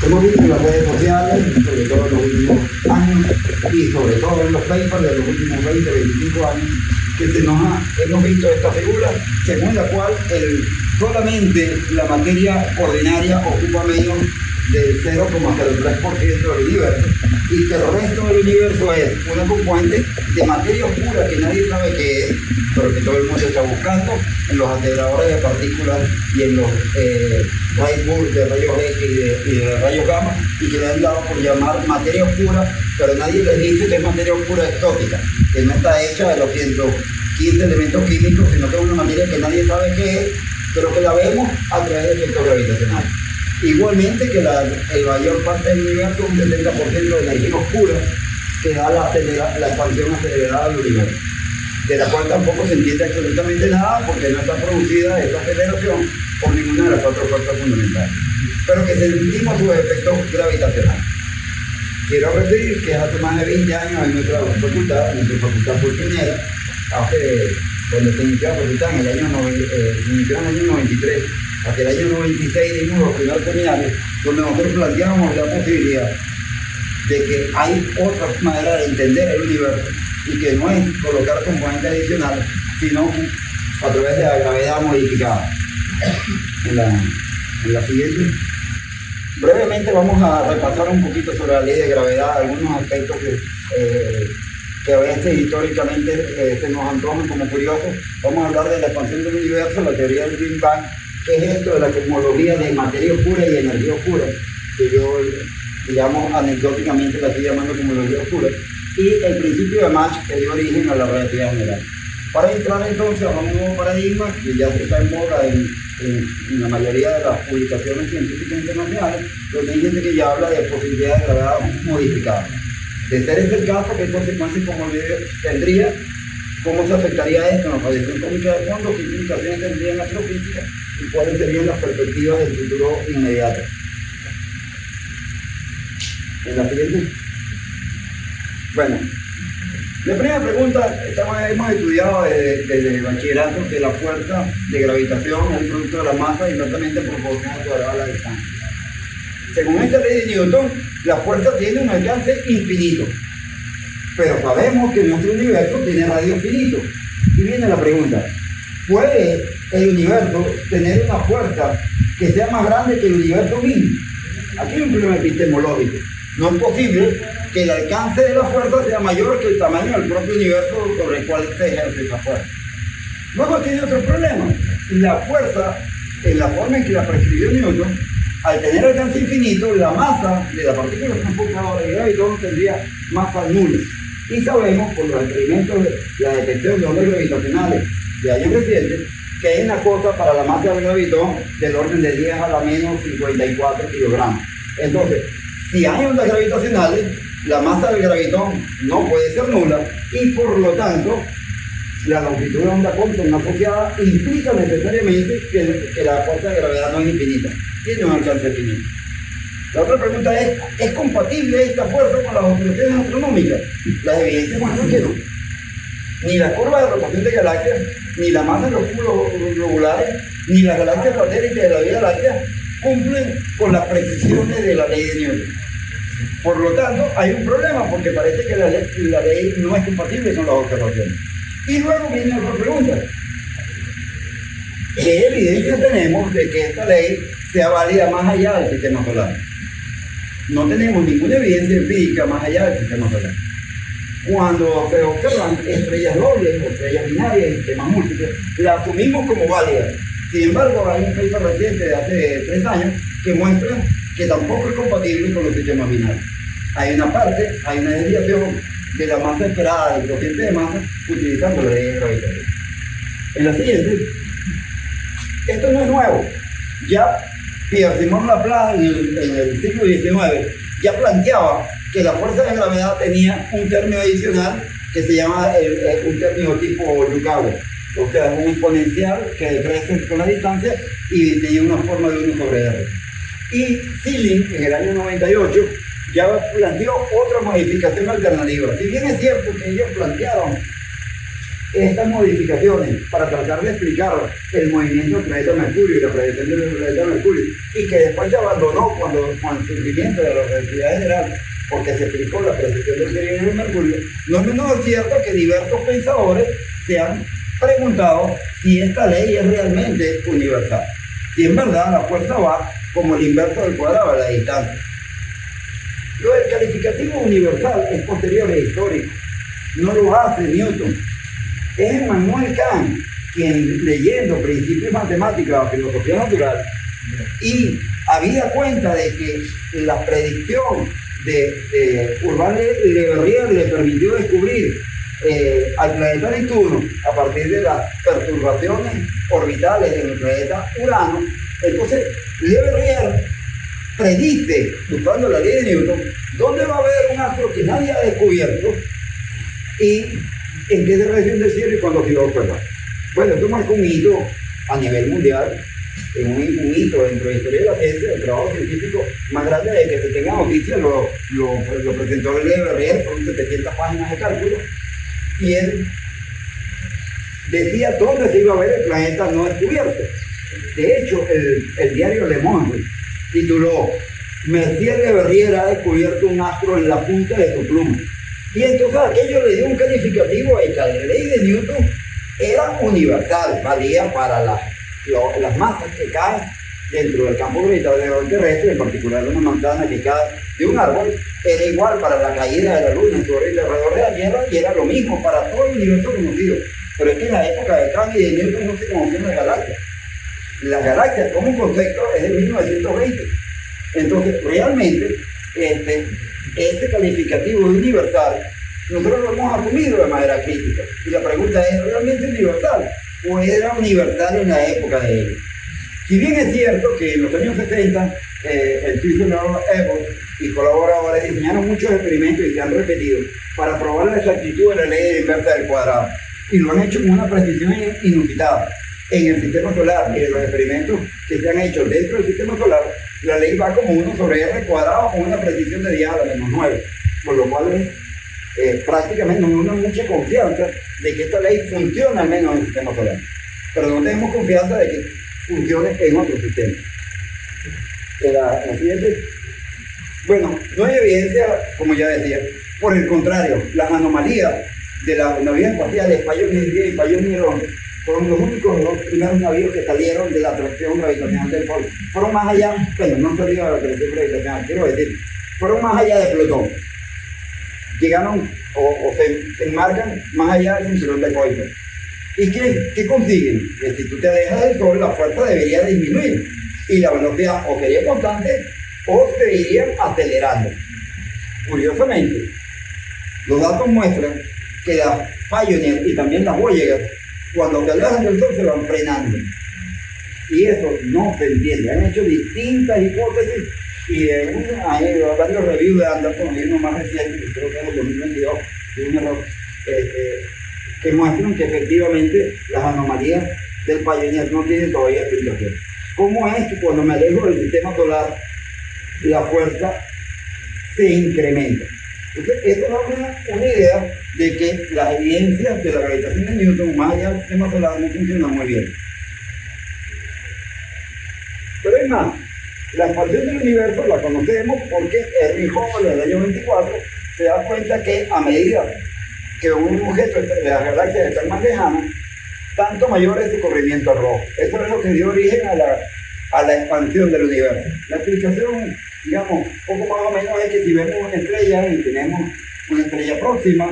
Hemos visto en las redes sociales, sobre todo en los últimos años, y sobre todo en los papers de los últimos 20, 25 años, que hemos visto esta figura según la cual solamente la materia ordinaria ocupa menos del 0,03% del universo, y que el resto del universo es una componente de materia oscura que nadie sabe qué es, pero que todo el mundo está buscando en los aceleradores de partículas y en los rays de rayos X y de rayos gamma, y que le han dado por llamar materia oscura, pero nadie les dice que es materia oscura exótica, que no está hecha de los 115 elementos químicos, sino que es una materia que nadie sabe qué es, pero que la vemos a través de efectos gravitacionales. Igualmente que la mayor parte del universo, un 70% de energía oscura, que da la expansión acelerada del universo, de la cual tampoco se entiende absolutamente nada porque no está producida esa aceleración por ninguna de las cuatro fuerzas fundamentales, pero que sentimos sus efectos gravitacionales. Quiero referir que hace más de 20 años en nuestra facultad fue pionera, cuando se inició la facultad en el año 93, hasta el año 96 dimos los primeros seminarios donde nosotros planteábamos la posibilidad de que hay otras maneras de entender el universo y que no es colocar componentes adicionales, sino a través de la gravedad modificada. En la siguiente, brevemente vamos a repasar un poquito sobre la ley de gravedad, algunos aspectos que a veces históricamente se nos antojan como curiosos. Vamos a hablar de la expansión del universo, la teoría del Big Bang, que es esto de la cosmología de materia oscura y energía oscura, que yo, digamos, anecdóticamente la estoy llamando cosmología oscura, y el principio de Mach, que dio origen a la relatividad general. Para entrar entonces a un nuevo paradigma que ya está en boga en la mayoría de las publicaciones científicas internacionales, donde hay gente que ya habla de posibilidades de gravedad modificada. De ser ese el caso, ¿qué consecuencias tendría? ¿Cómo se afectaría esto en la radiación cósmica de fondo? ¿Qué implicaciones tendría en la astrofísica? ¿Y cuáles serían las perspectivas del futuro inmediato? En la siguiente. Bueno, la primera pregunta, hemos estudiado desde el bachillerato que la fuerza de gravitación es el producto de la masa inversamente proporcional cuadrada a la distancia. Según esta ley de Newton, la fuerza tiene un alcance infinito, pero sabemos que nuestro universo tiene radio finito. Y viene la pregunta, ¿puede el universo tener una fuerza que sea más grande que el universo mismo? Aquí hay un problema epistemológico. No es posible que el alcance de la fuerza sea mayor que el tamaño del propio universo sobre el cual se ejerce esa fuerza. Luego tiene otro problema. La fuerza, en la forma en que la prescribió Newton, al tener alcance infinito, la masa de la partícula transportadora de gravitón tendría masa nula. Y sabemos, por los experimentos de la detección de ondas gravitacionales de años recientes, que hay una cota para la masa del gravitón del orden de 10 a la menos 54 kilogramos. Entonces, si hay ondas gravitacionales, la masa del gravitón no puede ser nula y por lo tanto la longitud de onda Compton asociada implica necesariamente que la fuerza de gravedad no es infinita, tiene un alcance finito. La otra pregunta es compatible esta fuerza con las observaciones astronómicas? Las evidencias muestran que no. Ni la curva de rotación de galaxias, ni la masa de los cúmulos globulares, ni las galaxias satélites de la Vía Láctea cumplen con las precisiones de la ley de Newton. Por lo tanto, hay un problema porque parece que la ley no es compatible con las observaciones. Y luego viene otra pregunta. ¿Qué evidencia tenemos de que esta ley sea válida más allá del sistema solar? No tenemos ninguna evidencia empírica más allá del sistema solar. Cuando se observan estrellas dobles o estrellas binarias y sistemas múltiples, las asumimos como válidas. Sin embargo, hay un paper reciente de hace 3 años que muestra que tampoco es compatible con los sistemas binarios. Hay una desviación de la masa esperada del cociente de masa utilizando la ley de gravitación. En la siguiente, esto no es nuevo. Ya Pierre-Simon Laplace en el siglo XIX ya planteaba que la fuerza de gravedad tenía un término adicional que se llama un término tipo Lagrange. O sea, es un exponencial que decrece con la distancia y tenía una forma de 1 sobre R. Y Sealing, en el año 98, ya planteó otra modificación alternativa. Si bien es cierto que ellos plantearon estas modificaciones para tratar de explicar el movimiento del planeta Mercurio y la predicción del planeta Mercurio, y que después se abandonó con el surgimiento de la relatividad general, porque se explicó la precesión del periodo de Mercurio, no es menos cierto que diversos pensadores se han preguntado si esta ley es realmente universal, si en verdad la fuerza va como el inverso del cuadrado a la distancia. Lo del calificativo universal es posterior e histórico, no lo hace Newton. Es Immanuel Kant quien, leyendo principios matemáticos de la filosofía natural y habida cuenta de que la predicción de Urbain Le Verrier le permitió descubrir al planeta Neptuno a partir de las perturbaciones orbitales en el planeta Urano. Entonces Le Verrier predice, usando la ley de Newton, dónde va a haber un astro que nadie ha descubierto y en qué región del cielo y cuándo se va a observar. Bueno, esto marca un hito a nivel mundial, un hito dentro de la historia de la ciencia, el trabajo científico más grande de que se tenga noticia, lo presentó el Le Verrier, fueron 700 páginas de cálculo, y él decía dónde se iba a ver el planeta no descubierto. De hecho, el diario Le Monde tituló Messier Le Verrier ha descubierto un astro en la punta de tu pluma. Y entonces aquello le dio un calificativo de que la ley de Newton era universal, valía para las masas que caen dentro del campo gravitatorio terrestre, en particular una manzana que cae de un árbol, era igual para la caída de la luna en su órbita alrededor de la Tierra y era lo mismo para todo el universo conocido. Pero es que en la época de Kant y de Newton no se conocían las galaxias. Las galaxias como un concepto es de 1920. Entonces, realmente, este calificativo universal, nosotros lo hemos asumido de manera crítica. Y la pregunta es, ¿realmente universal? ¿O era universal en la época de él? Si bien es cierto que en los años 70, el suizo Ebert y colaboradores diseñaron muchos experimentos y se han repetido para probar la exactitud de la ley inversa del cuadrado. Y lo han hecho con una precisión inusitada. En el sistema solar y en los experimentos que se han hecho dentro del sistema solar, la ley va como 1 sobre r cuadrado con una precisión de 10 a la -9, por lo cual prácticamente nos da mucha confianza de que esta ley funciona al menos en el sistema solar. Pero no tenemos confianza de que funcione en otros sistemas. La siguiente. Bueno, no hay evidencia, como ya decía. Por el contrario, las anomalías de las navíos espaciales Pioneer 10 y Pioneer 11 fueron los únicos dos primeros navíos que salieron de la atracción gravitacional del Sol. Fueron más allá, bueno, no salieron de la atracción gravitacional, quiero decir, fueron más allá de Plutón. Llegaron o se enmarcan más allá del cinturón de Kuiper. ¿Y qué consiguen? Que si tú te alejas del Sol, la fuerza debería disminuir y la velocidad o sería constante o se iría acelerando. Curiosamente, los datos muestran que las Pioneer y también las Voyager, cuando se alejan del Sol, se van frenando. Y eso no se entiende. Han hecho distintas hipótesis y hay varios reviews de Anderson, y uno más reciente, que creo que es el 2022, de un error, que muestran que efectivamente las anomalías del Pioneer no tienen todavía explicación. ¿Cómo es que cuando me alejo del sistema solar, la fuerza se incrementa? Entonces, esto da una idea de que las evidencias de la gravitación de Newton, más allá del sistema solar, no funcionan muy bien. Pero es más, la expansión del universo la conocemos porque Erwin Hubble en el año 24 se da cuenta que a medida que un objeto de las galaxias está más lejano, tanto mayor es su corrimiento al rojo. Eso es lo que dio origen a la expansión del universo. La explicación, digamos, poco más o menos es que si vemos una estrella y tenemos una estrella próxima,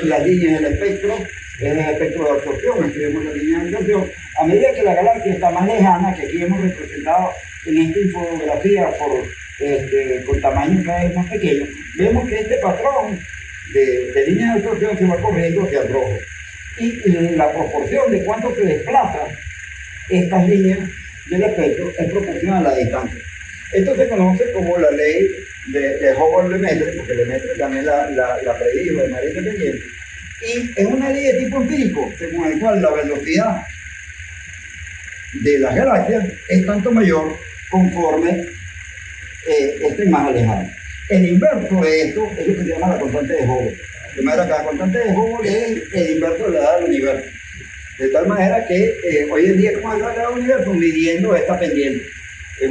las líneas del espectro, es el espectro de absorción, escribimos la línea de absorción. A medida que la galaxia está más lejana, que aquí hemos representado en esta infografía con tamaños cada vez más pequeños, vemos que este patrón de líneas de absorción se va corriendo hacia el rojo. Y la proporción de cuánto se desplaza estas líneas del espectro es proporcional a la distancia. Esto se conoce como la ley de Hubble-Lemaitre, porque Lemaitre también la predijo de manera independiente. Y es una ley de tipo empírico, según el cual la velocidad de las galaxias es tanto mayor conforme estén más alejadas. El inverso de esto es lo que se llama la constante de Hubble. De manera que la constante de Hubble es el inverso de la edad del universo. De tal manera que hoy en día, ¿cómo es la edad del universo? Midiendo esta pendiente. Se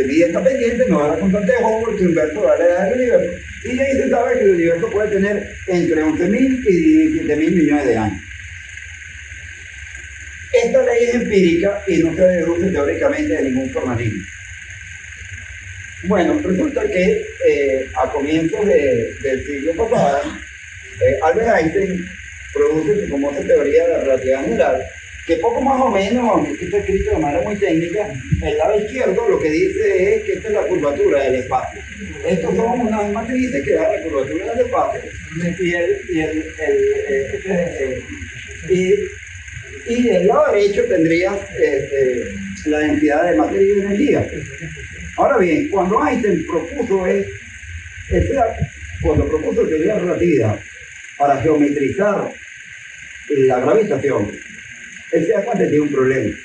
mide esta pendiente, no da la constante de Hubble, su inverso da la edad del universo. Y ahí se sabe que el universo puede tener entre 11.000 y 17.000 millones de años. Esta ley es empírica y no se deduce teóricamente de ningún formalismo. Bueno, resulta que a comienzos del siglo pasado, Albert Einstein produce su famosa teoría de la relatividad general, que poco más o menos, aunque está escrito de manera muy técnica, el lado izquierdo lo que dice es que esta es la curvatura del espacio. Estos son unas matrices que dan la curvatura del espacio y del lado derecho tendría la densidad de materia y energía. Ahora bien, cuando Einstein propuso teoría de relatividad para geometrizar la gravitación, él se da cuenta que tiene un problema.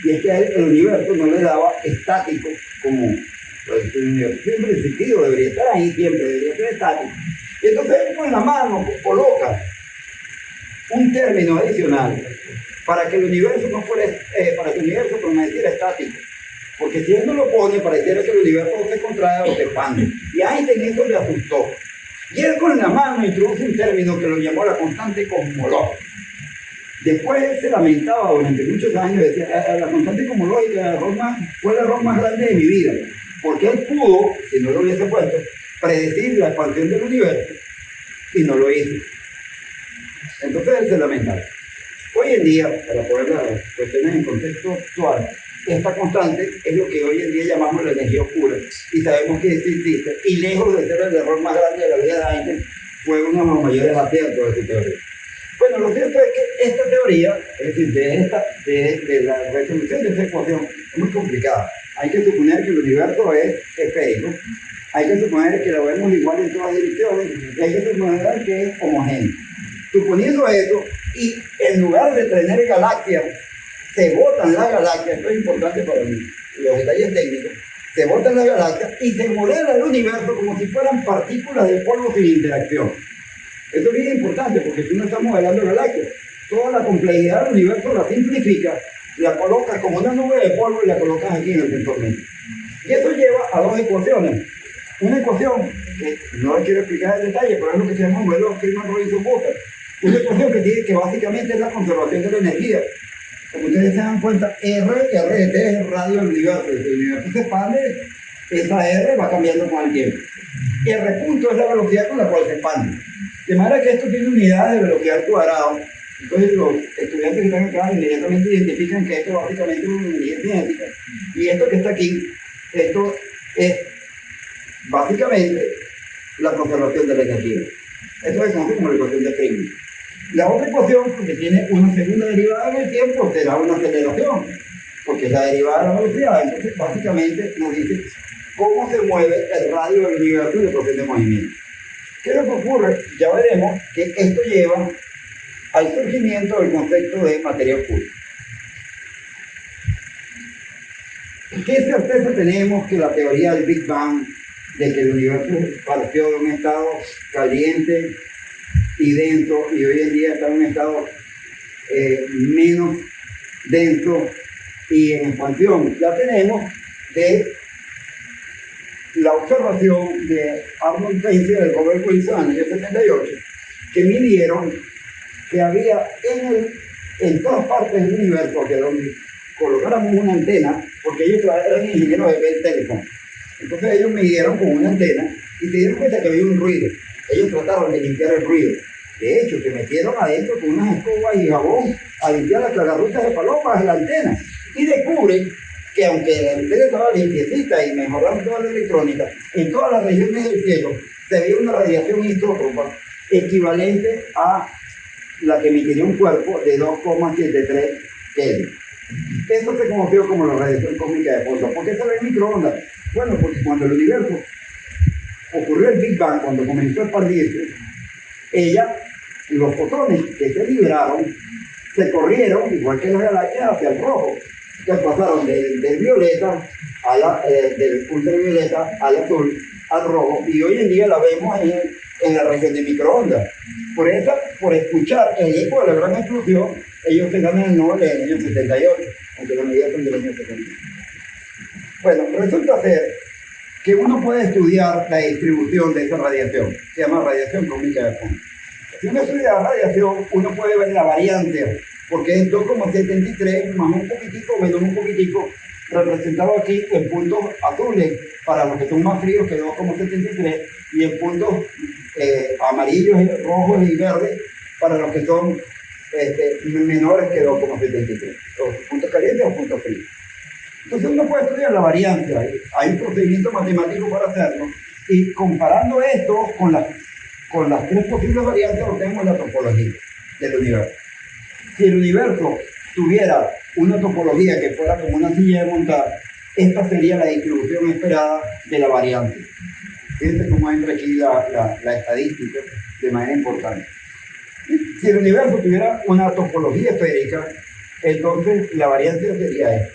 Y es que el universo no le daba estático como el universo siempre existido, debería estar ahí siempre, debería ser estático. Y entonces él con la mano coloca un término adicional para que el universo no fuera, para que el universo permaneciera estático. Porque si él no lo pone, pareciera que el universo se contrae o se expande. Y a Einstein esto le asustó. Y él con la mano introduce un término que lo llamó la constante cosmológica. Después él se lamentaba durante muchos años, decía, la constante cosmológica fue el error más grande de mi vida. Porque él pudo, si no lo hubiese puesto, predecir la expansión del universo y no lo hizo. Entonces él se lamentaba. Hoy en día, para poner las cuestiones en contexto actual, esta constante es lo que hoy en día llamamos la energía oscura y sabemos que existe, y lejos de ser el error más grande de la vida de Einstein, fue uno de los mayores aciertos de su teoría. Bueno, lo cierto es que esta teoría, es decir, de la resolución de esta ecuación, es muy complicada. Hay que suponer que el universo es esférico, hay que suponer que lo vemos igual en todas direcciones, y hay que suponer que es homogéneo. Suponiendo eso, y en lugar de tener galaxias, se botan las galaxias, esto es importante para mí, los detalles técnicos, se botan las galaxias y se modela el universo como si fueran partículas de polvo sin interacción. Esto es bien importante porque tú no estás modelando galaxias. Toda la complejidad del universo la simplifica, la colocas como una nube de polvo y la colocas aquí en el sensor métrico. Y eso lleva a dos ecuaciones. Una ecuación, que no la quiero explicar en detalle, pero es lo que se llama un modelo Friedman-Robinson-Walker. Una ecuación que básicamente es la conservación de la energía. Como ustedes se dan cuenta, RT es el radio del universo. Si el universo se expande, esa R va cambiando con el tiempo. R punto es la velocidad con la cual se expande. De manera que esto tiene unidades de velocidad al cuadrado. Entonces los estudiantes que están acá inmediatamente identifican que esto básicamente es una unidad cinética. Y esto que está aquí, esto es básicamente la conservación de la energía. Esto se conoce como la ecuación de Friedman. La otra ecuación, porque tiene una segunda derivada en el tiempo, será una aceleración, porque es la derivada de la velocidad. Entonces, básicamente nos dice cómo se mueve el radio del universo y el proceso de movimiento. ¿Qué es lo que ocurre? Ya veremos que esto lleva al surgimiento del concepto de materia oscura. ¿Qué certeza tenemos que la teoría del Big Bang, de que el universo partió de un estado caliente y denso, y hoy en día está en un estado menos denso y en expansión? La tenemos de la observación de Arnold Penzias y de Robert Wilson en el año 78, que midieron que había en todas partes del universo, que donde colocáramos una antena, porque ellos eran ingenieros de Bell Telephone. Entonces ellos midieron con una antena y se dieron cuenta que había un ruido. Ellos trataron de limpiar el ruido. De hecho, se metieron adentro con unas escobas y jabón a limpiar las cagarruchas de palomas de la antena. Y descubren que aunque la antena estaba limpiecita y mejoraron toda la electrónica, en todas las regiones del cielo se veía una radiación isótropa equivalente a la que emitiría un cuerpo de 2,73 Kelvin. Esto se conoció como la radiación cósmica de fondo. ¿Por qué se ve en microondas? Bueno, porque cuando el universo ocurrió el Big Bang, cuando comenzó a expandirse, los fotones que se liberaron se corrieron, igual que las galaxias, hacia el rojo. Entonces pasaron del violeta, del ultravioleta al azul, al rojo, y hoy en día la vemos en la región de microondas. Por escuchar el eco de la gran explosión, ellos se ganan el Nobel en el año 78, aunque las medidas son del año 70. Bueno, resulta ser que uno puede estudiar la distribución de esa radiación, se llama radiación cósmica de fondo. Si uno estudia la radiación, uno puede ver la variancia, porque es 2,73 más un poquitico, menos un poquitico, representado aquí en puntos azules para los que son más fríos que 2,73 y en puntos amarillos, rojos y verdes para los que son menores que 2,73, los puntos calientes o puntos fríos. Entonces uno puede estudiar la variancia, hay un procedimiento matemático para hacerlo, y comparando esto con las tres posibles variantes obtenemos la topología del universo. Si el universo tuviera una topología que fuera como una silla de montar, esta sería la distribución esperada de la variante. Fíjense cómo entra aquí la estadística de manera importante. Si el universo tuviera una topología esférica, entonces la variante sería esta.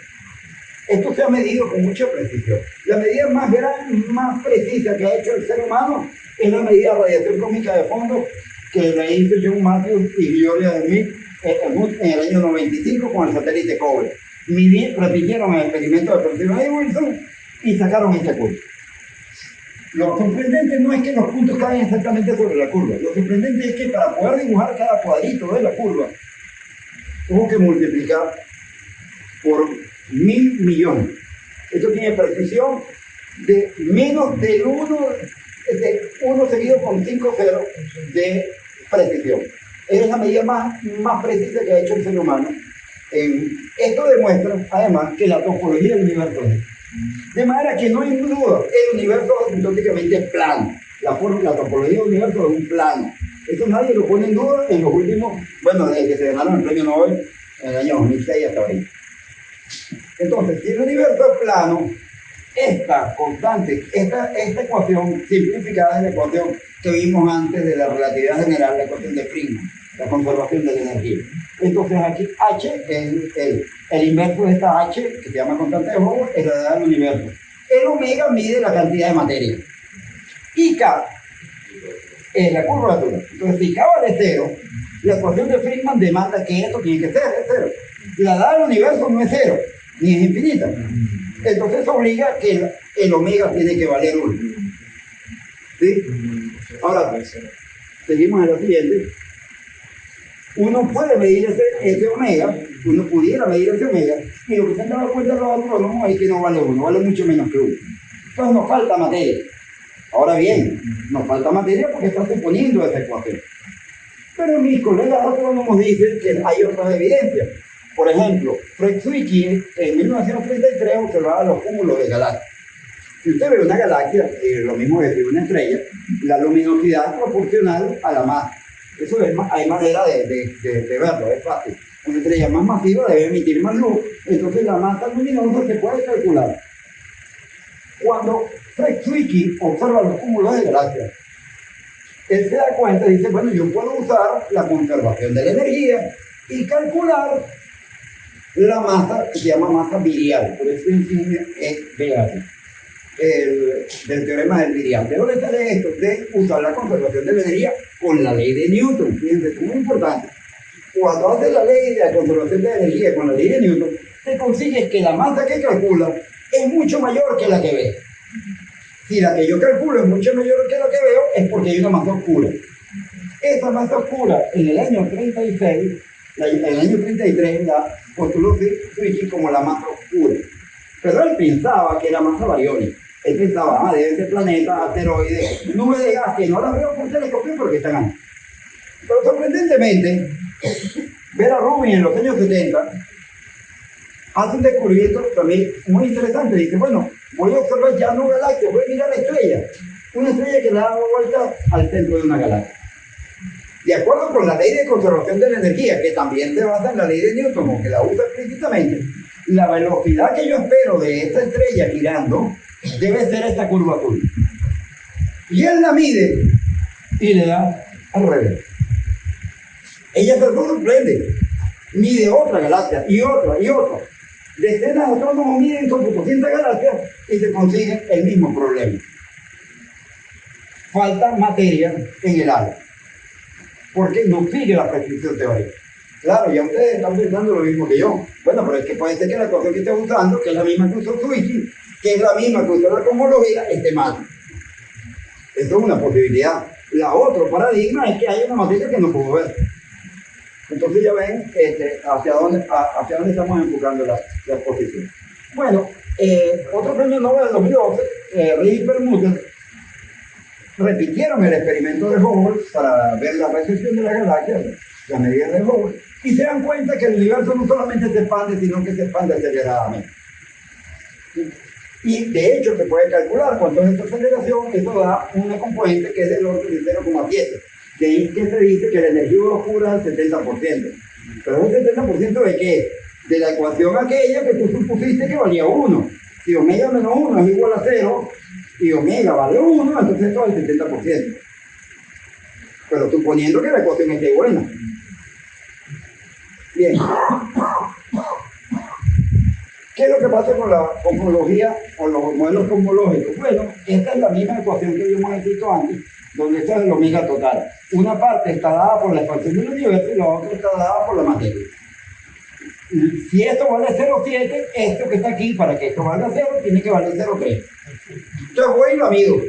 Esto se ha medido con mucha precisión. La medida más precisa que ha hecho el ser humano es la medida de radiación cósmica de fondo que la hizo John Matthews y Gloria Smith en el año 95 con el satélite COBE. Repitieron el experimento de Percival y Wilson y sacaron esta curva. Lo sorprendente no es que los puntos caen exactamente sobre la curva. Lo sorprendente es que para poder dibujar cada cuadrito de la curva, tuvo que multiplicar por 1000 millones. Esto tiene precisión de menos del 1 seguido con 5 ceros de precisión. Es la medida más precisa que ha hecho el ser humano. Esto demuestra, además, que la topología del universo es. De manera que no hay duda, el universo es asintóticamente plano. La topología del universo es un plano. Eso nadie lo pone en duda en los últimos, desde que se ganaron el premio Nobel en el año 2006 hasta ahorita. Entonces, si el universo es plano, esta constante, esta ecuación simplificada es la ecuación que vimos antes de la relatividad general, la ecuación de Friedmann, la conservación de la energía. Entonces aquí H, el inverso de esta H, que se llama constante de Hubble, es la edad del universo. El omega mide la cantidad de materia. Y K es la curvatura. Entonces si K vale 0, la ecuación de Friedmann demanda que esto tiene que ser 0. La edad del universo no es 0, ni es infinita. Entonces obliga que el omega tiene que valer 1. ¿Sí? Ahora, seguimos en lo siguiente. Uno puede medir ese omega, uno pudiera medir ese omega, y lo que se han dado cuenta los astrónomos es que no vale 1, vale mucho menos que 1. Entonces nos falta materia. Ahora bien, nos falta materia porque está suponiendo esa ecuación. Pero mis colegas astrónomos dicen que hay otras evidencias. Por ejemplo, Fred Zwicky en 1933 observaba los cúmulos de galaxias. Si usted ve una galaxia, lo mismo que una estrella, la luminosidad es proporcional a la masa. Eso hay manera de verlo, es fácil. Una estrella más masiva debe emitir más luz, entonces la masa luminosa se puede calcular. Cuando Fred Zwicky observa los cúmulos de galaxias, él se da cuenta y dice, yo puedo usar la conservación de la energía y calcular la masa, que se llama masa virial, por eso insignia es VH, del teorema del virial. ¿De dónde sale esto? De usar la conservación de la energía con la ley de Newton. Fíjense, es muy importante. Cuando haces la ley de la conservación de la energía con la ley de Newton, te consigues que la masa que calculas es mucho mayor que la que ves. Si la que yo calculo es mucho mayor que la que veo, es porque hay una masa oscura. Esa masa oscura, en el año 36, en el año 33, la postuló Zwicky como la masa oscura. Pero él pensaba que era masa bariónica. Él pensaba, debe ser planetas, asteroides, nubes de gas, que no las veo por telescopio, pero que están ahí. Pero sorprendentemente, Vera Rubin en los años 70 hace un descubrimiento también muy interesante. Dice, voy a observar ya no galaxias, voy a mirar la estrella. Una estrella que le da vuelta al centro de una galaxia. De acuerdo con la ley de conservación de la energía, que también se basa en la ley de Newton, o que la usa explícitamente, la velocidad que yo espero de esta estrella girando debe ser esta curva azul. Y él la mide y le da al revés. Ella se sorprende, mide otra galaxia y otra y otra. Decenas de astrónomos miden sobre 200 galaxias y se consigue el mismo problema. Falta materia en el área. porque no sigue la prescripción teórica. Claro, ya ustedes están pensando lo mismo que yo. Bueno, pero es que puede ser que la ecuación que esté usando, que es la misma que usó Zwicky, que es la misma que usó la cosmología, esté mal. Esto es una posibilidad. La otro paradigma es que hay una materia que no puedo ver. Entonces ya ven hacia dónde estamos enfocando la exposición. Bueno, otro premio Nobel de 2012, Rick y Perlmutter, repitieron el experimento de Hubble para ver la recesión de la galaxia, la medida de Hubble, y se dan cuenta que el universo no solamente se expande, sino que se expande aceleradamente. Y de hecho se puede calcular cuánto es esta aceleración. Eso da una componente que es del orden de 0,7. De ahí que se dice que la energía oscura es el 70%. Pero ¿el 70% de qué? De la ecuación aquella que tú supusiste que valía 1. Si omega menos 1 es igual a 0 y omega vale 1, entonces esto es el 70%. Pero suponiendo que la ecuación esté buena. Bien. ¿Qué es lo que pasa con la cosmología o los modelos cosmológicos? Bueno, esta es la misma ecuación que habíamos escrito antes, donde esta es el omega total. Una parte está dada por la expansión del universo y la otra está dada por la materia. Si esto vale 0,7, esto que está aquí, para que esto valga 0, tiene que valer 0,3. Entonces voy y lo mido.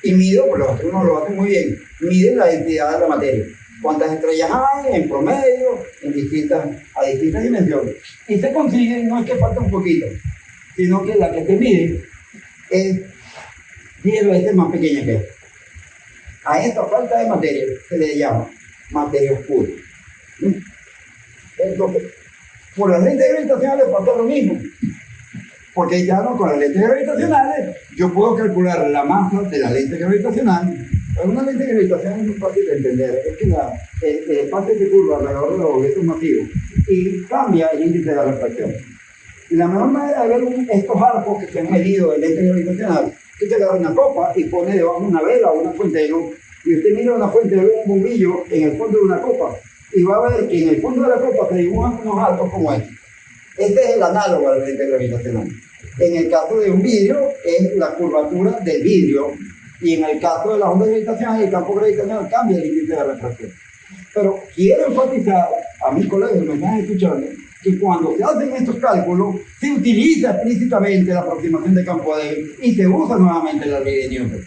Y mido, pues los astrónomos lo hacen muy bien, miden la densidad de la materia. Cuántas estrellas hay en promedio, a distintas dimensiones. Y se consigue, no es que falta un poquito, sino que la que se mide es 10 veces más pequeña que esta. A esta falta de materia se le llama materia oscura. Entonces, por las lentes gravitacionales pasa lo mismo. Porque ya no, con las lentes gravitacionales yo puedo calcular la masa de la lente gravitacional. Una lente gravitacional es muy fácil de entender. Es que el espacio se curva alrededor de los objetos masivos y cambia el índice de la refracción. Y la mejor manera de ver estos arcos que se han medido de lente gravitacional es que se agarra una copa y pone debajo una vela o una fuente de luz. Y usted mira una fuente de luz, un bombillo en el fondo de una copa y va a ver que en el fondo de la copa se dibujan unos arcos como estos. Este es el análogo a la lente gravitacional. En el caso de un vidrio es la curvatura del vidrio. Y en el caso de las ondas gravitacionales, el campo gravitacional cambia el índice de refracción. Pero quiero enfatizar a mis colegas que me están escuchando que cuando se hacen estos cálculos, se utiliza explícitamente la aproximación de campo débil y se usa nuevamente la ley de Newton.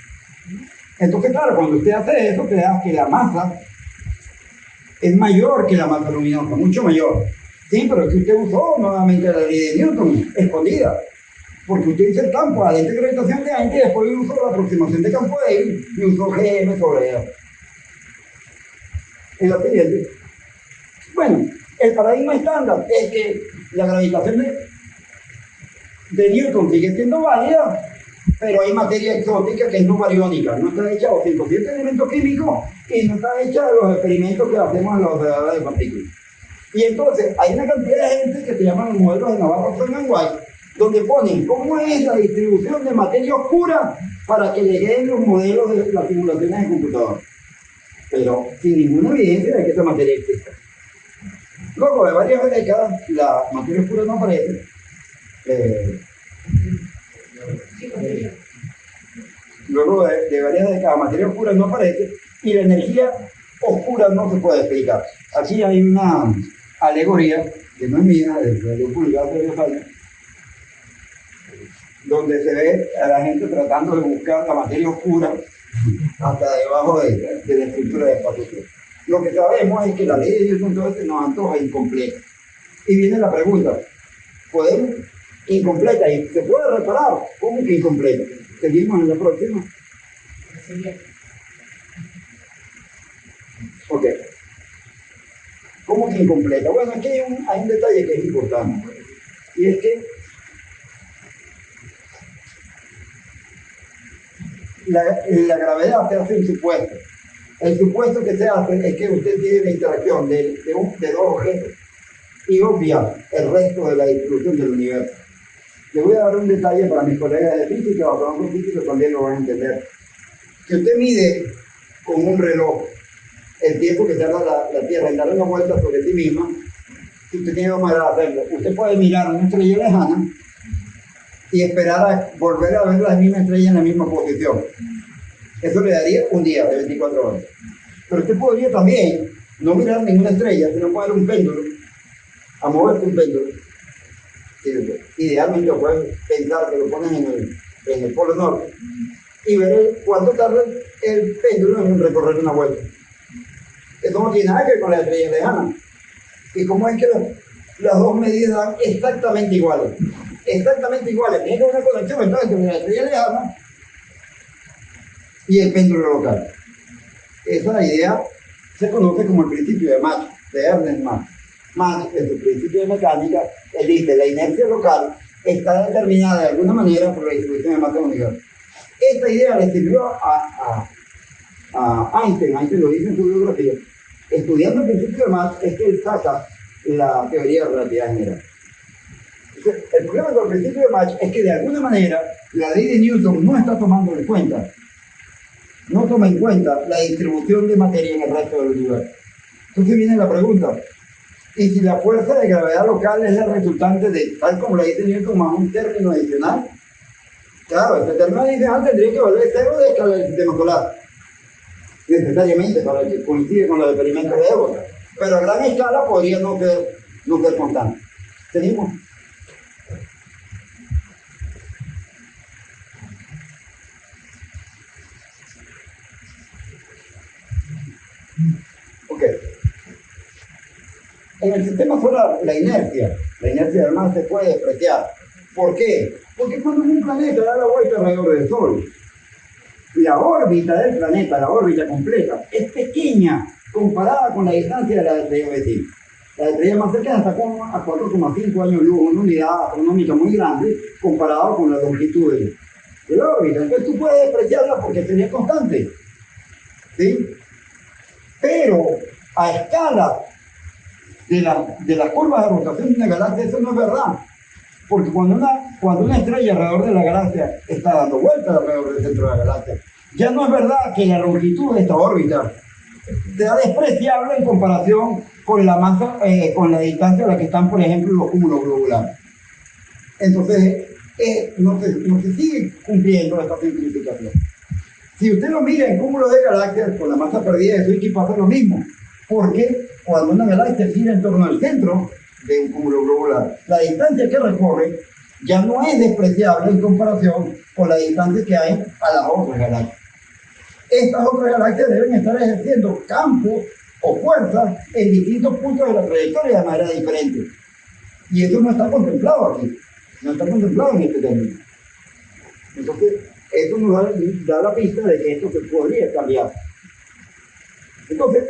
Entonces, claro, cuando usted hace eso, te da que la masa es mayor que la masa luminosa, mucho mayor. Sí, pero es que usted usó nuevamente la ley de Newton, escondida. Porque usted hizo el campo a la lente de gravitación de antes y después usó la aproximación de campo débil y usó GM sobre E. Es lo siguiente. Bueno, el paradigma estándar es que la gravitación de Newton sigue siendo válida, pero hay materia exótica que es no bariónica, no está hecha de 207 elementos químicos y no está hecha de los experimentos que hacemos en los observadores de partículas. Y entonces hay una cantidad de gente que se llaman los modelos de Navarro-Feldman-White, donde ponen cómo es la distribución de materia oscura para que le den los modelos de las simulaciones de computador. Pero sin ninguna evidencia de que esa materia exista. Luego de varias décadas, la materia oscura no aparece. Luego de varias décadas, la materia oscura no aparece y la energía oscura no se puede explicar. Aquí hay una alegoría, que no es mía, de un publicado hace 2 años, donde se ve a la gente tratando de buscar la materia oscura hasta debajo de la estructura de espacio-tiempo. Lo que sabemos es que la ley de Newton entonces nos antoja incompleta. Y viene la pregunta, ¿podemos incompleta? ¿Y se puede reparar? ¿Cómo que incompleta? Seguimos en la próxima. Ok. ¿Cómo que incompleta? Bueno, aquí hay un detalle que es importante. Y es que la gravedad se hace un supuesto. El supuesto que se hace es que usted tiene la interacción de 2 objetos y obvia el resto de la distribución del universo. Le voy a dar un detalle para mis colegas de física o para los físicos también lo van a entender. Que usted mide con un reloj el tiempo que tarda la Tierra en dar una vuelta sobre sí misma. Si usted tiene 2 maneras de hacerlo, usted puede mirar una estrella lejana y esperar a volver a ver la misma estrella en la misma posición. Eso le daría un día de 24 horas. Pero usted podría también no mirar ninguna estrella, sino poner un péndulo, a moverse un péndulo. Sí, idealmente lo pueden pensar que lo pones en el polo norte y ver cuánto tarda el péndulo en recorrer una vuelta. Eso no tiene nada que ver con las estrellas lejanas. ¿Y cómo es que las dos medidas dan exactamente iguales? Exactamente iguales. Tiene que haber una conexión entonces entre la estrella lejana y el péndulo local. Esa idea se conoce como el principio de Mach, de Ernest Mach. Mach, en su principio de mecánica, él dice la inercia local está determinada de alguna manera por la distribución de masa del universo. Esta idea le sirvió a Einstein. Einstein lo dice en su biografía. Estudiando el principio de Mach es que él saca la teoría de relatividad general. Entonces, el problema con el principio de Mach es que de alguna manera la ley de Newton no está tomando en cuenta, no toma en cuenta la distribución de materia en el resto del universo. Entonces viene la pregunta, ¿y si la fuerza de gravedad local es la resultante de, tal como la dice Newton, más un término adicional? Claro, ese término adicional tendría que valer cero de escala del sistema solar, necesariamente, para que coincide con los experimentos de Ébora. Pero a gran escala podría no ser constante. ¿Seguimos? Ok. En el sistema solar, la inercia además se puede despreciar. ¿Por qué? Porque cuando un planeta da la vuelta alrededor del Sol, la órbita del planeta, la órbita completa, es pequeña comparada con la distancia de la estrella vecina. La estrella más cercana está como a 4,5 años luz, una unidad astronómica muy grande comparado con la longitud de la órbita. Entonces tú puedes despreciarla porque sería constante, ¿sí? Pero a escala de las curvas de rotación de una galaxia, eso no es verdad. Porque cuando una estrella alrededor de la galaxia está dando vueltas alrededor del centro de la galaxia, ya no es verdad que la longitud de esta órbita sea despreciable en comparación con la masa, con la distancia a la que están, por ejemplo, los cúmulos globulares. Entonces, no se sigue cumpliendo esta simplificación. Si usted lo mira en cúmulos de galaxias, con la masa perdida de Zwicky pasa lo mismo. Porque cuando una galaxia gira en torno al centro de un cúmulo globular, la distancia que recorre ya no es despreciable en comparación con la distancia que hay a las otras galaxias. Estas otras galaxias deben estar ejerciendo campo o fuerza en distintos puntos de la trayectoria de manera diferente. Y eso no está contemplado aquí, no está contemplado en este término. Entonces, eso nos da la pista de que esto se podría cambiar. Entonces,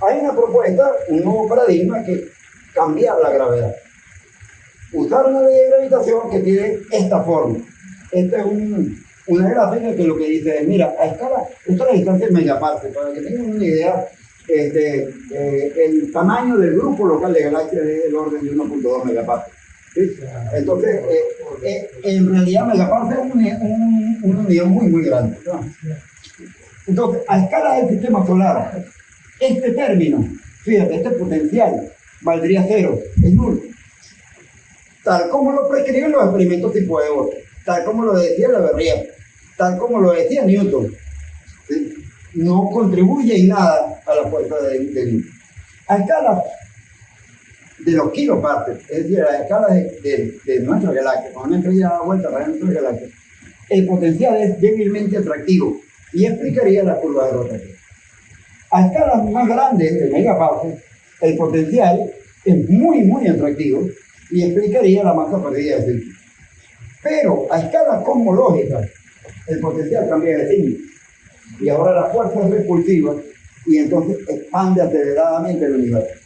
hay una propuesta, un nuevo paradigma, que es cambiar la gravedad. Usar una ley de gravitación que tiene esta forma. Esta es una gráfica que lo que dice es, mira, a escala, esta es la distancia en megaparsecs, para que tengan una idea, el tamaño del grupo local de galaxias es del orden de 1.2 megaparsecs. ¿Sí? Entonces, en realidad megaparsec es una unidad muy, muy grande, ¿no? Entonces, a escala del sistema solar, este término, fíjate, este potencial valdría cero, es nulo. Tal como lo prescriben los experimentos tipo Ébora, tal como lo decía Le Verrier, tal como lo decía Newton, ¿sí? No contribuye en nada a la fuerza de Newton. A escala de los kiloparsecs, es decir, a escala de nuestra galaxia, cuando una estrella da vuelta a nuestra galaxia, el potencial es débilmente atractivo y explicaría la curva de rotación. A escalas más grandes de megaparsecs, el potencial es muy, muy atractivo y explicaría la masa perdida de Zwicky. Pero a escalas cosmológicas, el potencial cambia de signo y ahora la fuerza es repulsiva y entonces expande aceleradamente el universo.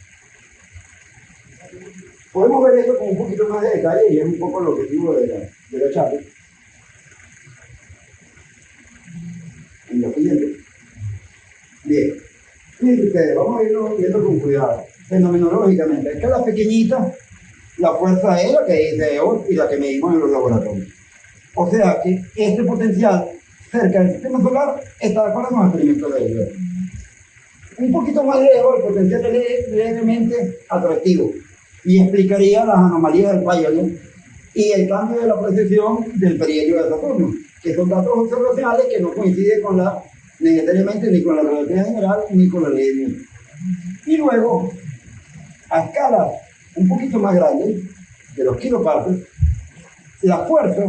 Podemos ver eso con un poquito más de detalle y es un poco el objetivo de la charla. En lo siguiente. Bien. Fíjense ustedes, vamos a irlo viendo con cuidado. Fenomenológicamente, a escalas pequeñitas, la fuerza es la que dice Ébora y la que medimos en los laboratorios. O sea que este potencial cerca del sistema solar está de acuerdo con los experimentos de Ébora. Un poquito más lejos, el potencial es levemente atractivo y explicaría las anomalías del Palladium y el cambio de la precesión del perihelio de Saturno, que son datos observacionales que no coinciden con la necesariamente ni con la relatividad general ni con la ley de Newton. Y luego, a escalas un poquito más grandes, de los kiloparsecs, la fuerza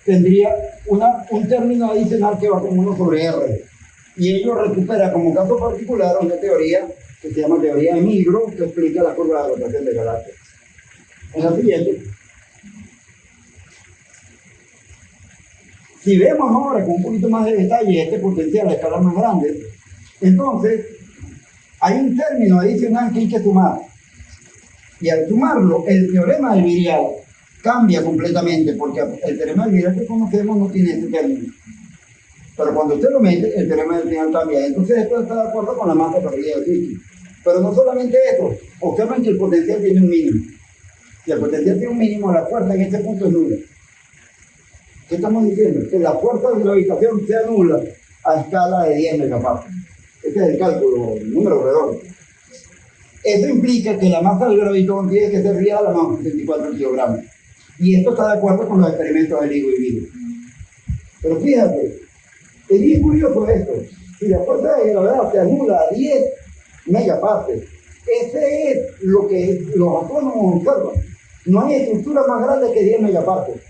tendría un término adicional que va como 1 sobre R. Y ello recupera como caso particular una teoría que se llama teoría de Milgrom, que explica la curva de rotación de galaxias. Es la siguiente. Si vemos ahora con un poquito más de detalle este potencial a escalas más grandes, entonces hay un término adicional que hay que sumar. Y al sumarlo, el teorema del virial cambia completamente, porque el teorema del virial que conocemos no tiene este término. Pero cuando usted lo mete, el teorema del virial cambia. Entonces esto está de acuerdo con la masa perdida de Zwicky. Pero no solamente eso, observen que el potencial tiene un mínimo. Si el potencial tiene un mínimo, la fuerza en este punto es nula. ¿Qué estamos diciendo? Que la fuerza de gravitación sea nula a escala de 10 megapascales. Ese es el cálculo, el número redondo. Eso implica que la masa del gravitón tiene que ser real a más de 64 kilogramos. Y esto está de acuerdo con los experimentos de LIGO y LIGO. Pero fíjate, es bien curioso esto. Si la fuerza de gravedad se anula a 10 megapascales, ese es lo que los astrónomos observan. No hay estructura más grande que 10 megapascales.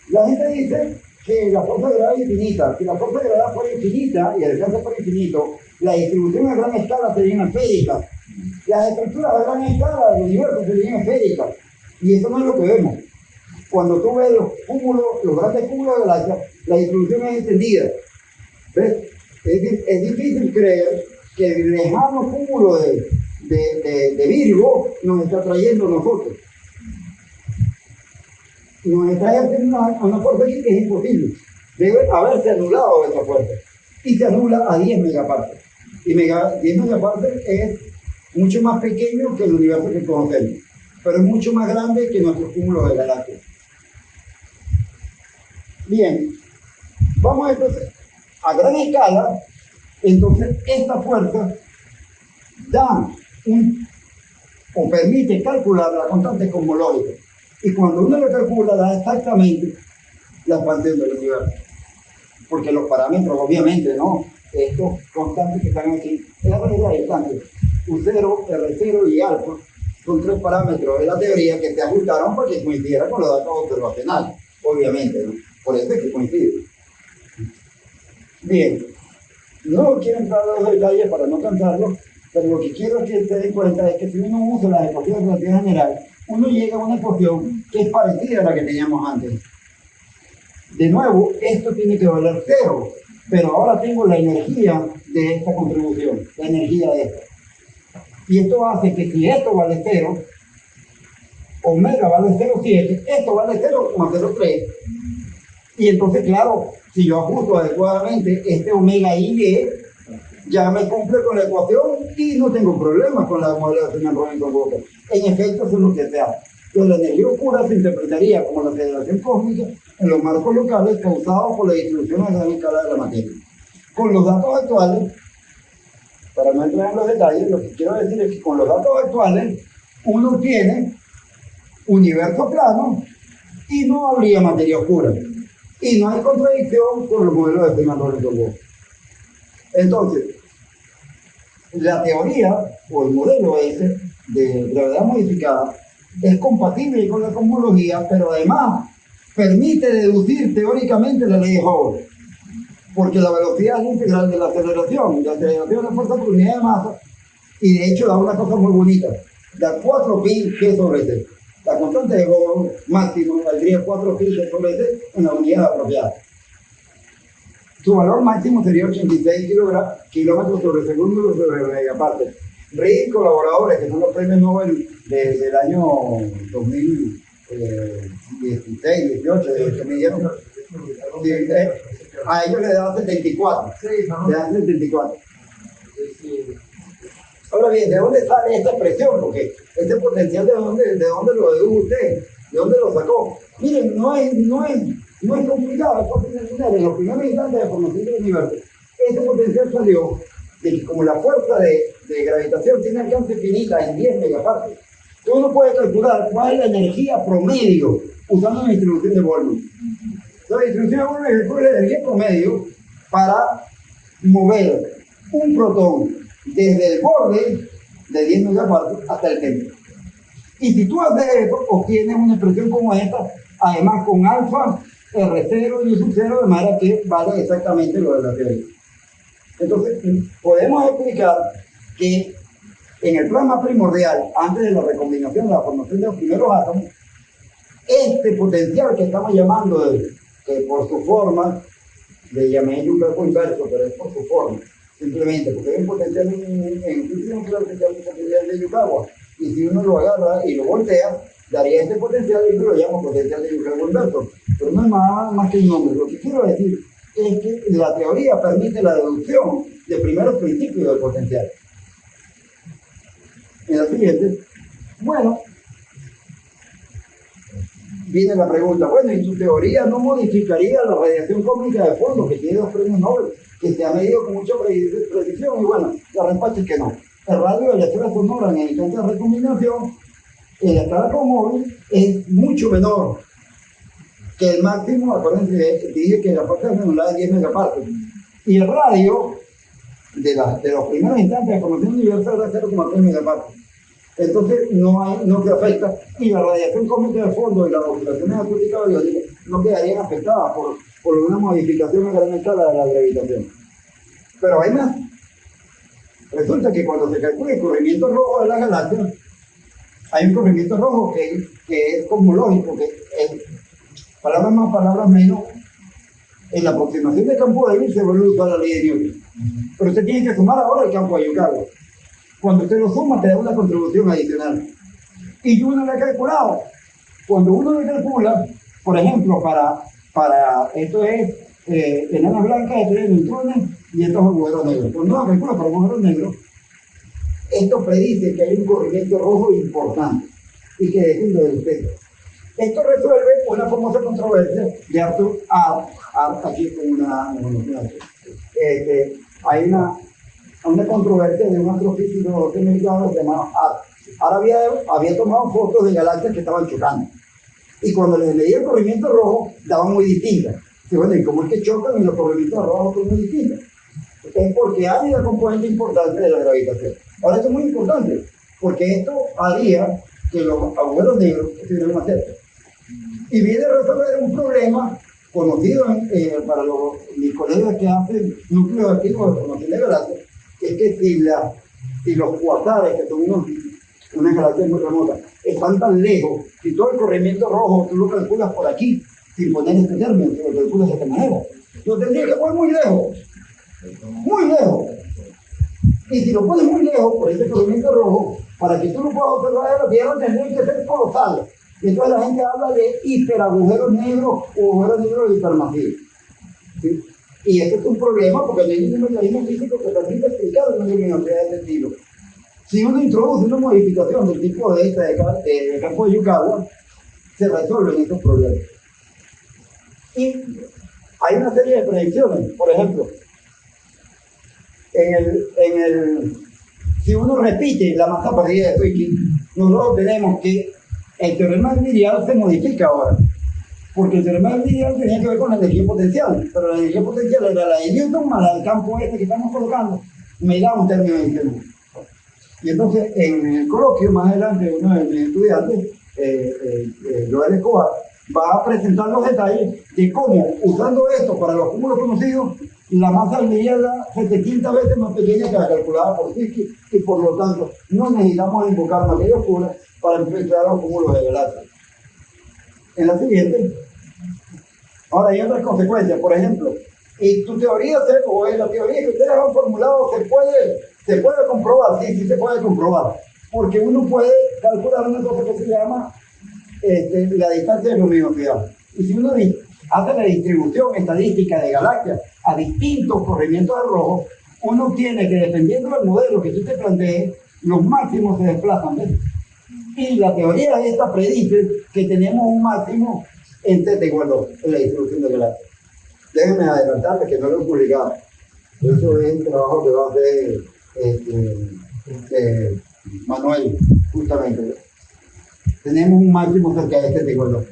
La gente dice que la fuerza de gravedad es infinita. Si la fuerza de gravedad fuera infinita y el alcance fuera infinito, la distribución a gran escala sería esférica. Las estructuras a gran escala del universo serían esféricas. Y eso no es lo que vemos. Cuando tú ves los cúmulos, los grandes cúmulos de galaxias, la distribución es extendida. ¿Ves? Es difícil creer que el lejano cúmulo de Virgo nos está trayendo a nosotros. Nos está ejerciendo una fuerza aquí que es imposible. Debe haberse anulado esa fuerza. Y se anula a 10 megapascales. Y 10 megapascales es mucho más pequeño que el universo que conocemos, pero es mucho más grande que nuestros cúmulos de galaxias. Bien, vamos entonces a gran escala. Entonces esta fuerza da o permite calcular la constante cosmológica, y cuando uno lo calcula da exactamente la expansión del universo, porque los parámetros obviamente no, estos constantes que están aquí, R es la distancia, U0, R0 y alfa son 3 parámetros de la teoría que se ajustaron para que coincidiera con los datos observacionales, obviamente, ¿no? Por eso es que coincide. Bien, no quiero entrar a los detalles para no cansarlos, pero lo que quiero es que se den cuenta es que si uno usa las ecuaciones de relatividad general, uno llega a una ecuación que es parecida a la que teníamos antes. De nuevo, esto tiene que valer 0, pero ahora tengo la energía de esta contribución, la energía de esta. Y esto hace que si esto vale 0, omega vale 0,7, esto vale 0,03. Y entonces, claro, si yo ajusto adecuadamente este omega y, ya me cumple con la ecuación y no tengo problemas con la modelación en Robinson-Walker. En efecto, eso es lo que se hace. Entonces, la energía oscura se interpretaría como la aceleración cósmica en los marcos locales causados por la distribución a gran escala de la materia. Con los datos actuales, para no entrar en los detalles, lo que quiero decir es que con los datos actuales uno tiene universo plano y no habría materia oscura. Y no hay contradicción con los modelos de Feynman-Robinson-Walker. Entonces, la teoría o el modelo ese de gravedad modificada es compatible con la cosmología, pero además permite deducir teóricamente la ley de Hubble, porque la velocidad es integral de la aceleración. La aceleración es fuerza por unidad de masa, y de hecho da una cosa muy bonita, da 4pi G sobre C. La constante de Hubble máximo valdría 4pi G sobre C en la unidad apropiada. Su valor máximo sería 86 kilómetros sobre segundo sobre megapascal. Reid y colaboradores, que son los premios Nobel del año 2016, 18, que me dieron, a ellos les da 74. Le dan 74. Ahora bien, ¿de dónde sale esta expresión? Porque este potencial, ¿de dónde lo dedujo usted? ¿De dónde lo sacó? Miren, no es complicado, es fácil de entender. En los primeros instantes de formación del universo, este potencial salió de que como la fuerza de gravitación tiene alcance finita en 10 megapascales, uno puede calcular cuál es la energía promedio usando una distribución de Boltzmann. La distribución de Boltzmann es la energía promedio para mover un protón desde el borde de 10 megapartos hasta el centro. Y si tú haces esto, obtienes una expresión como esta, además con alfa, R0 y U0, de manera que vale exactamente lo de la teoría. Entonces, podemos explicar que en el plasma primordial, antes de la recombinación, la formación de los primeros átomos, este potencial que estamos llamando, que por su forma, le llamé un campo inverso, pero es por su forma, simplemente porque hay un potencial en física nuclear que se llama un potencial de Yukawa, y si uno lo agarra y lo voltea, daría este potencial y lo llamo potencial de Yukawa inverso, pero no es más que un nombre. Lo que quiero decir es que la teoría permite la deducción de primeros principios del potencial. En la siguiente, bueno, viene la pregunta, bueno, ¿y tu teoría no modificaría la radiación cósmica de fondo que tiene 2 premios Nobel, que se ha medido con mucha precisión? Y bueno, la respuesta es que no. El radio de la esfera sonora en el instante de recombinación, en la escala cosmóvil, es mucho menor que el máximo. Acuérdense que dije que la fuerza granular es 10 megapartos. Y el radio de los primeros instantes de formación universal era 0,3 megapartos. Entonces no se afecta, y la radiación cósmica de fondo y las oscilaciones acústicas biológicas no quedarían afectadas por una modificación a gran escala de la gravitación. Pero hay más. Resulta que cuando se calcula el corrimiento rojo de las galaxias, hay un corrimiento rojo que es cosmológico, que es palabras más, palabras menos. En la aproximación de campo débil se vuelve a usar la ley de Newton. Pero usted tiene que sumar ahora el campo de Yukawa. Cuando usted lo suma, te da una contribución adicional. Y yo no la he calculado. Cuando uno le calcula, por ejemplo, para esto es enanas blancas, esto es neutrones y estos agujeros negros. Cuando uno calcula para agujeros negros, esto predice que hay un corrimiento rojo importante y que depende del espectro. Esto resuelve una famosa controversia de Arthur aquí con hay una controversia de un astrofísico norteamericano llamado Art. Había tomado fotos de galaxias que estaban chocando. Y cuando les leía el corrimiento rojo, daban muy distintas. Y bueno, ¿y cómo es que chocan y los corrimientos rojos son muy distintos? Es porque hay una componente importante de la gravitación. Ahora, esto es muy importante, porque esto haría que los agujeros negros estuvieran más cerca. Y viene a resolver un problema conocido para mis colegas que hacen núcleos activos de formación de galaxias, que es que si los cuasares, que son unas galaxias muy remotas, están tan lejos, si todo el corrimiento rojo tú lo calculas por aquí, sin poner este término, si lo calculas de esta manera, yo tendría que poner muy lejos, muy lejos. Y si lo pones muy lejos por ese corrimiento rojo, para que tú lo puedas observar de la Tierra, tendría que ser colosal. Y entonces la gente habla de hiperagujeros negros o agujeros negros hipermasivos. ¿Sí? Y este es un problema porque no hay ningún mecanismo físico que permita explicar una luminosidad de ese estilo. Si uno introduce una modificación del tipo de campo de Yukawa, se resuelven estos problemas. Y hay una serie de predicciones. Por ejemplo, si uno repite la masa perdida de Zwicky, nosotros tenemos que el teorema del Mirial se modifica ahora, porque el teorema del Mirial tenía que ver con la energía potencial, pero la energía potencial era la de Newton más la del campo este que estamos colocando, me da un término adicional. Y entonces en el coloquio más adelante uno de mis estudiantes, Joel Escobar, va a presentar los detalles de cómo, usando esto para los cúmulos conocidos, la masa del Mirial era 700 veces más pequeña que la calculada por Zwicky, y por lo tanto no necesitamos invocar materia oscura para empezar los cúmulos de galaxias. En la siguiente, ahora hay otras consecuencias. Por ejemplo, y tu teoría, o la teoría que ustedes han formulado, se puede comprobar. Sí, se puede comprobar, porque uno puede calcular una cosa que se llama la distancia de luminosidad. Y si uno hace la distribución estadística de galaxias a distintos corrimientos de rojo, uno tiene que, dependiendo del modelo que tú te plantees, los máximos se desplazan, ¿ves? Y la teoría esta predice que tenemos un máximo en Z igual 2 en la distribución de galaxias. Déjenme adelantarles que no lo he publicado. Eso es un trabajo que va a hacer Manuel, justamente. Tenemos un máximo cerca de Z igual 2.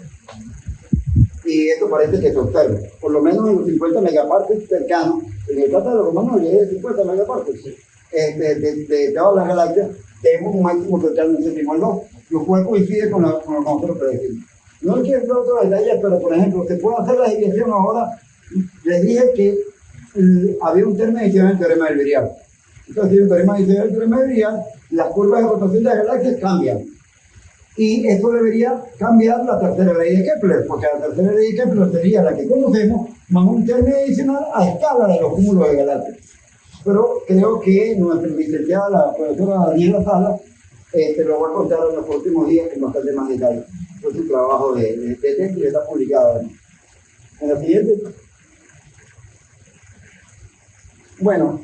Y esto parece que se observa. Por lo menos en los 50 megaparsecs cercanos, En el catálogo romano es de 50 megaparsecs. De todas las galaxias tenemos un máximo cercano de 1,2, lo cual coincide con lo que nosotros predecimos. No quiero entrar en otros detalles, pero por ejemplo, se puede hacer la desviación ahora. Les dije que había un término adicional en el teorema del Virial. Entonces, si hay un teorema adicional del teorema del Virial, las curvas de rotación de las galaxias cambian. Y eso debería cambiar la tercera ley de Kepler, porque la tercera ley de Kepler sería la que conocemos, más un término adicional a escala de los cúmulos de galaxias. Pero creo que nuestra licenciada, la profesora Daniela Sala, lo va a contar en los próximos días con bastante más detalle. Fue su trabajo de tesis y está publicado. En la siguiente. Bueno,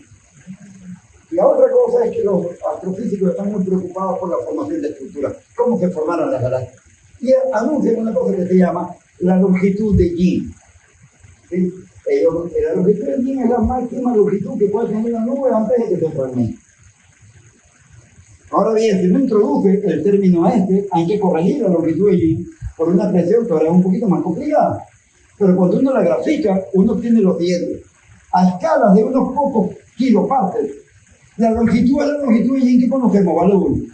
la otra cosa es que los astrofísicos están muy preocupados por la formación de estructuras, cómo se formaron las galaxias. Y anuncian una cosa que se llama la longitud de Jean. ¿Sí? La longitud de Jean es la máxima longitud que puede tener una nube antes de que se fragmente. Ahora bien, si uno introduce el término hay que corregir la longitud de Jean por una presión que ahora es un poquito más complicada. Pero cuando uno la grafica, uno tiene lo siguiente. A escalas de unos pocos kiloparsecs, la longitud es la longitud de Jean que conocemos, vale 1.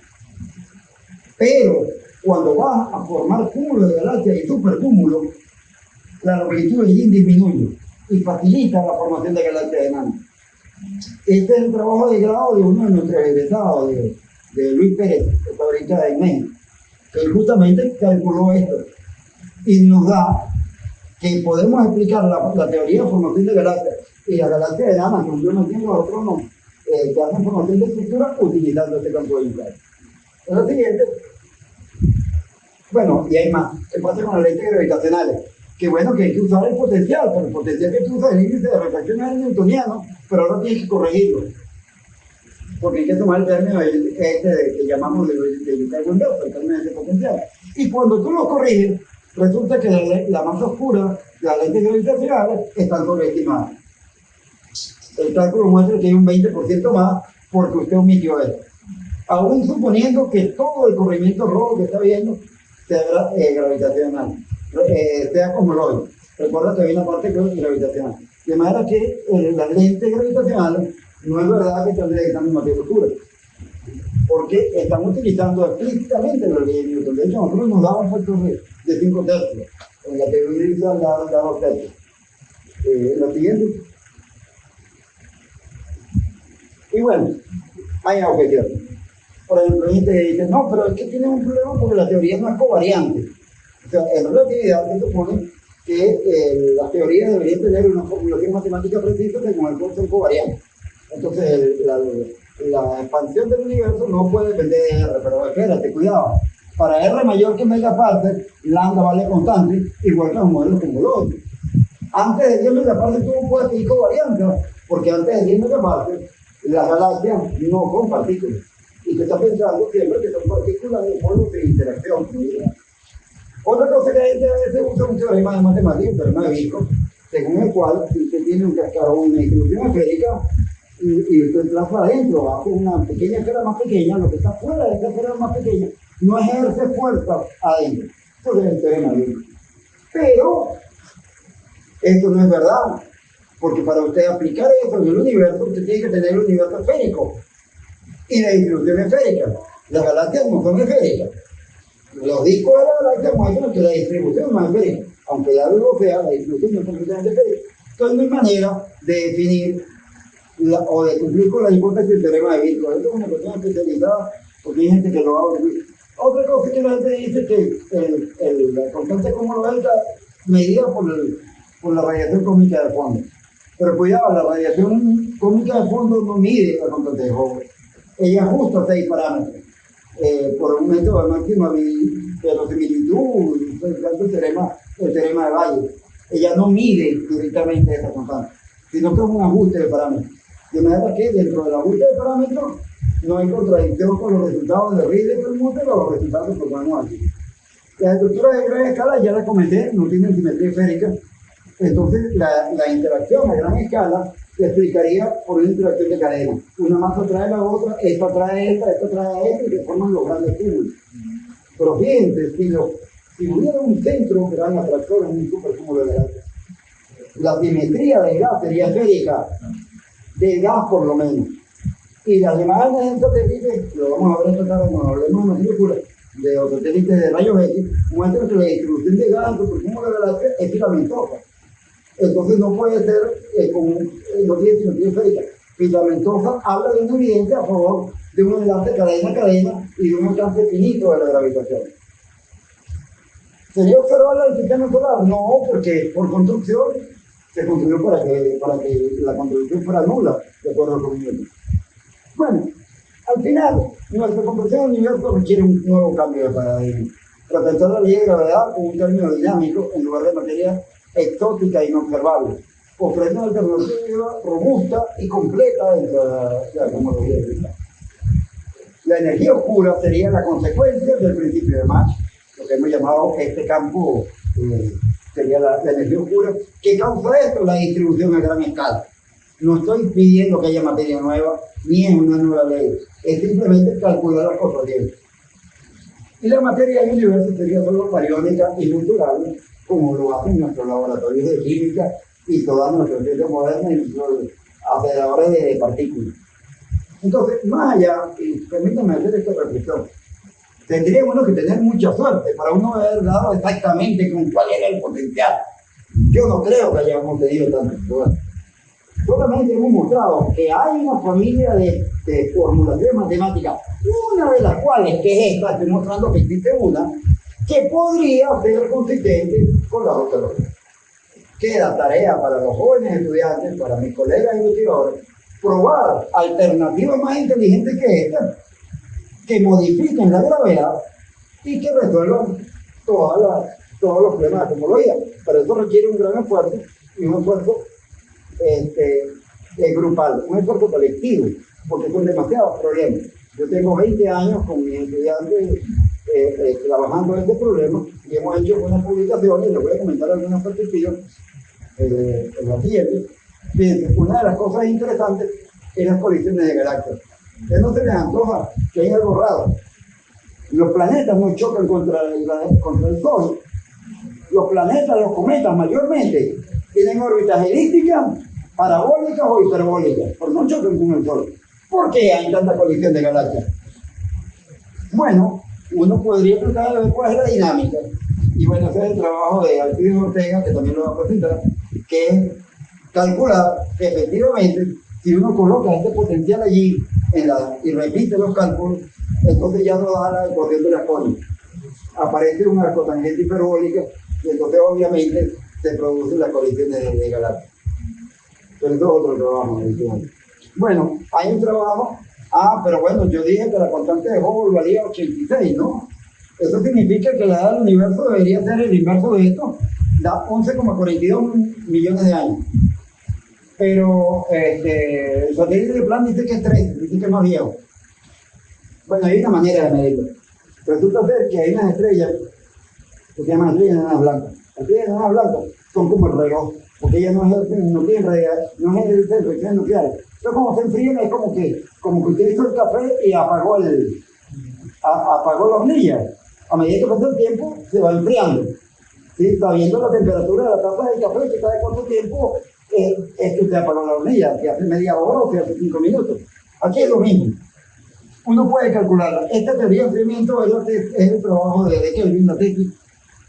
Pero cuando vas a formar cúmulos de galaxias y supercúmulos, la longitud de Jean disminuye y facilita la formación de galaxias enanas. Este es el trabajo de grado de uno de nuestros egresados, de Luis Pérez, que está ahorita en México, que justamente calculó esto y nos da que podemos explicar la teoría de formación de galaxias y las galaxias enanas, que yo no entiendo los otros no, que hacen formación de estructura utilizando este campo de Yucatán. En lo siguiente, bueno, y hay más, ¿qué pasa con las lentes gravitacionales? Que bueno, que hay que usar el potencial, pero el potencial que tú usas es el índice de refracción es el newtoniano, pero ahora tienes que corregirlo. Porque hay que tomar el término que llamamos de Yucatán-Wendoza, el término de potencial. Y cuando tú lo corriges, resulta que la masa oscura de las lentes gravitacionales están sobreestimadas. El cálculo muestra que hay un 20% más porque usted omitió esto. Aún suponiendo que todo el corrimiento rojo que está viendo sea gravitacional, sea como lo hoy. Recuerda que hay una parte gravitacional. De manera que las lentes gravitacionales no es verdad que están detectando materia oscura, porque están utilizando explícitamente la ley de Newton. De hecho, nosotros nos damos un factor de 5 tercios. En la teoría inicial da 2 tercios. La siguiente. Y bueno, hay objeciones. Por ejemplo, hay gente que dice, no, pero es que tiene un problema porque la teoría no es covariante. O sea, en relatividad se supone que las teorías deberían tener una formulación matemática precisa según el cual son covariantes. Entonces, la expansión del universo no puede depender de R, pero espérate, cuidado. Para R mayor que megaparsec, lambda vale constante, igual que los modelos cosmológicos. Antes de 10 megaparsec tú puedes pedir covarianza, porque antes de 10 megaparsec, las galaxias no son partículas. Y te está pensando siempre que son partículas de polvo de interacción. Otra cosa que a veces usa un teorema de matemática, un teorema de Vico, según el cual, si usted tiene un cascarón, una distribución esférica, y usted traza adentro, hace una pequeña esfera más pequeña, lo que está fuera de esa esfera más pequeña, no ejerce fuerza adentro. Eso es el teorema de Vico. Pero, esto no es verdad, porque para usted aplicar eso en el universo, usted tiene que tener el universo esférico y la distribución esférica. Las galaxias no son esféricas. Los discos de la galaxia muestran que la distribución no es esférica, aunque la luz sea, la distribución no es completamente esférica. Entonces no hay manera de definir o de cumplir con la hipótesis del teorema de Vico. Esto es una cuestión especializada porque hay gente que lo ha oído. Otra cosa que la gente dice que la constante cosmológica medida por la radiación cósmica de fondo. Pero cuidado, la radiación cósmica de fondo no mide la constante de Hubble. Ella ajusta 6 parámetros por un método de máxima verosimilitud, el teorema de Valle. Ella no mide directamente esa constante, sino que es un ajuste de parámetros. De manera que dentro del ajuste de parámetros no hay contradicción con los resultados de Rayleigh-Perlmutter o los resultados que ponemos aquí. Las estructuras de gran escala, ya las comenté, no tienen simetría esférica. Entonces, la interacción a gran escala se explicaría por una interacción de cadena. Una masa trae la otra, esta trae a esta, y se forman los grandes cúmulos. Pero fíjense, si hubiera un centro gran atractor en un supercúmulo de galaxias, la simetría del gas sería esférica. de gas por lo menos. Y las imágenes en satélite, lo vamos a ver esta tarde cuando hablemos de materia oscura, de los satélites de rayos X, muestran que la distribución de gas en el profundo de la galaxia es filamentosa. Entonces no puede ser no tiene simetría esférica. Filamentosa habla de una evidencia a favor de un enlace cadena a cadena y de un alcance finito de la gravitación. ¿Sería observable el sistema solar? No, porque por construcción se construyó para que la construcción fuera nula, de acuerdo con Newton. Bueno, al final, nuestra comprensión del universo requiere un nuevo cambio de paradigma. Para pensar la ley de gravedad como un término dinámico en lugar de materia exótica e inobservable, ofrece una alternativa robusta y completa dentro de la cosmología física. La energía oscura sería la consecuencia del principio de Mach, lo que hemos llamado este campo, sería la energía oscura. ¿Qué causa esto? La distribución a gran escala. No estoy pidiendo que haya materia nueva, ni es una nueva ley, es simplemente calcular las cosas bien. Y la materia del universo sería solo bariónica y muy durable, como lo hacen nuestros laboratorios de química y todas nuestras ciencias modernas y nuestros aceleradores de partículas. Entonces, más allá, y permítanme hacer esta reflexión, tendría uno que tener mucha suerte para uno haber dado exactamente con cuál era el potencial. Yo no creo que hayamos tenido tanto suerte. Solamente hemos mostrado que hay una familia de formulaciones matemáticas, una de las cuales, que es esta, estoy mostrando que existe una, que podría ser consistente con las otras. Queda tarea para los jóvenes estudiantes, para mis colegas investigadores, probar alternativas más inteligentes que esta, que modifiquen la gravedad y que resuelvan todos los problemas de cosmología. Pero eso requiere un gran esfuerzo y un esfuerzo grupal, un esfuerzo colectivo, porque son demasiados problemas. Yo tengo 20 años con mis estudiantes trabajando en este problema y hemos hecho unas publicaciones, les voy a comentar algunas perspectivas en la siguiente. Fíjense, una de las cosas interesantes es las colisiones de galaxias. ¿Qué no se les antoja que hay algo raro? Los planetas no chocan contra el Sol. Los planetas, los cometas mayormente, tienen órbitas elípticas, parabólicas o hiperbólicas, pero no chocan con el Sol. ¿Por qué hay tanta colisión de galaxias? Bueno, uno podría tratar de ver cuál es la dinámica. Y bueno, ese es el trabajo de Alcides Ortega, que también lo va a presentar, que es calcular que efectivamente, si uno coloca este potencial allí y repite los cálculos, entonces ya no da la ecuación de la cónica. Aparece un arco tangente hiperbólica y entonces obviamente se produce la colisión de galaxias. Pero eso es otro trabajo adicional. Bueno, hay un trabajo, pero bueno, yo dije que la constante de Hubble valía 86, ¿no? Eso significa que la edad del universo debería ser el inverso de esto, da 11,42 millones de años. Pero el satélite de Plan dice que es 13, dice que es más viejo. Bueno, hay una manera de medirlo. Resulta ser que hay unas estrellas que se llaman estrellas enanas blancas. Las estrellas enanas blancas son como el reloj, porque ellas no tienen realidad, no es el centro, tienen nucleares. Pero como se enfrían es como que usted hizo el café y apagó la hornilla. A medida que pasa el tiempo, se va enfriando. ¿Sí? Sabiendo la temperatura de la taza del café, que sabe cuánto tiempo es que usted apagó la hornilla, si hace media hora o si hace 5 minutos. Aquí es lo mismo. Uno puede calcularla. Esta teoría de enfriamiento es el trabajo de Kelvin, la tesis,